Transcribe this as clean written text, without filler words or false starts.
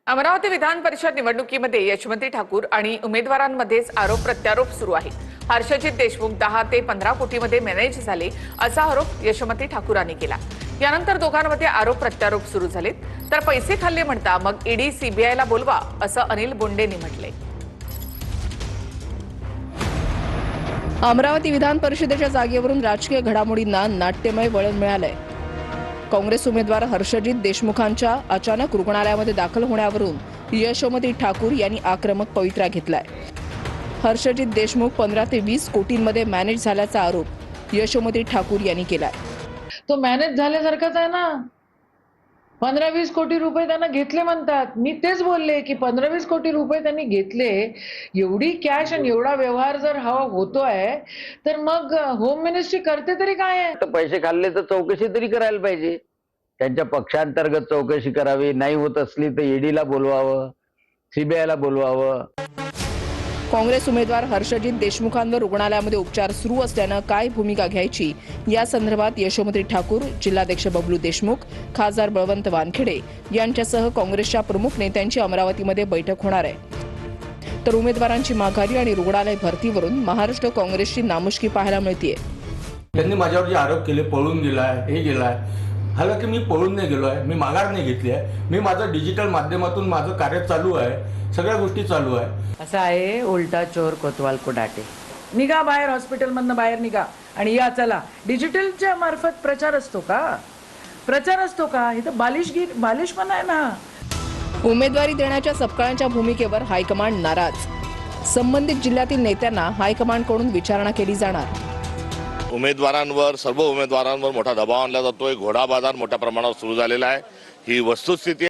अमरावती विधान परिषद निवडणुकीमध्ये यशवंती ठाकूर आणि उमेदवारांमध्येच आरोप प्रत्यारोप सुरू आहे। हर्षजित देशमुख 10 ते 15 कोटीमध्ये मॅनेज झाले असा आरोप यशवंती ठाकूरांनी केला। यानंतर दोघांमध्ये आरोप प्रत्यारोप सुरू झालेत। तर पैसे खाल्ले म्हणता मग ईडी सीबीआयला बोलवा असं अनिल बोंडेंनी म्हटलंय। अमरावती विधान परिषदेच्या जागेवरून राजकीय घडामोडींना नाट्यमय वळण मिळालंय। काँग्रेस उमेदवार हर्षजित देशमुखांच्या अचानक रुग्णालयामध्ये दाखल होण्यावरून यशोमती ठाकूर यांनी आक्रमक पवित्रा घेतलाय। हर्षजित देशमुख 15 ते 20 कोटींमध्ये मॅनेज झाल्याचा आरोप यशोमती ठाकूर यांनी केलाय। तो मॅनेज झाल्यासारखाच आहे ना। 15-20 कोटी रुपये त्यांना घेतले म्हणतात। मी तेच बोलले की 15-20 कोटी रुपये त्यांनी घेतले। एवढी कॅश आणि एवढा व्यवहार जर हवा होतोय तर मग होम मिनिस्ट्री करते तरी काय आहे? तर पैसे खाल्ले तर चौकशी तरी करायला पाहिजे। त्यांच्या पक्षांतर्गत चौकशी करावी, नाही होत असली तर ईडीला बोलवावं, सीबीआयला बोलवावं। काँग्रेस उमेदवार हर्षजित देशमुखांवर रुग्णालयामध्ये उपचार सुरू असल्यानं काय भूमिका घ्यायची या संदर्भात यशोमती ठाकूर, जिल्हाध्यक्ष बबलू देशमुख, खासदार बळवंत वानखेडे यांच्यासह काँग्रेसच्या प्रमुख नेत्यांची अमरावतीमध्ये बैठक होणार आहे। तर उमेदवारांची माघारी आणि रुग्णालय भरतीवरून महाराष्ट्र काँग्रेसची नामुष्की पाहायला मिळतेय। त्यांनी माझ्यावर जे आरोप केले, पळून गेलाय, हे गेलाय, हालाकी मी पळून नाही गेलोय, मी माघार नाही घेतली आहे। मी माझं डिजिटल माध्यमातून माझं कार्य चालू आहे, सगळ्या गोष्टी चालू आहे। असं आहे, उलटा चोर कोतवाल को डाटे। निघा बाहेर, हॉस्पिटलमधनं बाहेर निघा आणि या चला। डिजिटलच्या मार्फत प्रचार असतो का? प्रचार असतो का? हे तर बालिशपणा आहे ना। उमेदवारी देण्याच्या सपकाळांच्या भूमिकेवर हायकमांड नाराज। संबंधित जिल्ह्यातील नेत्यांना हायकमांडकडून विचारणा केली जाणार। सर्व उमेदवारांवर मोठा दबाव आणला जातोय। घोडा बाजार मोठ्या प्रमाणावर सुरू झालेला आहे। ही वस्तुस्थिती